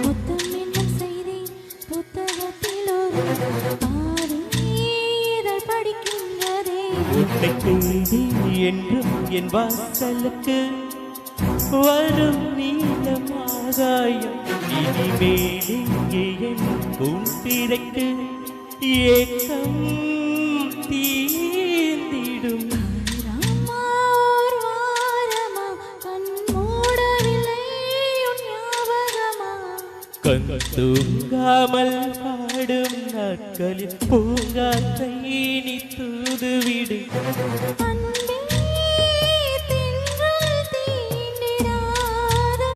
முத்தம் என்னும் செய்தி புத்தகத்தில் ஒரு பாதி இதழ் படிக்கின்றதே. உன்னை தேடி என்றும் என் வாசலுக்கு வரும் நீலம் ஆகாயம். இனிமேல் இங்கே என் கூட்டிரைக்கு ஏக்கம் தீர்ந்திடும். ராமார் வாரமா கண் மூடவில்லை உன் ஞாபகமா. கண் தூங்காமல் பாடும் நாட்களில் பூங்காற்றை நீ தூதுவிடு. அன்பே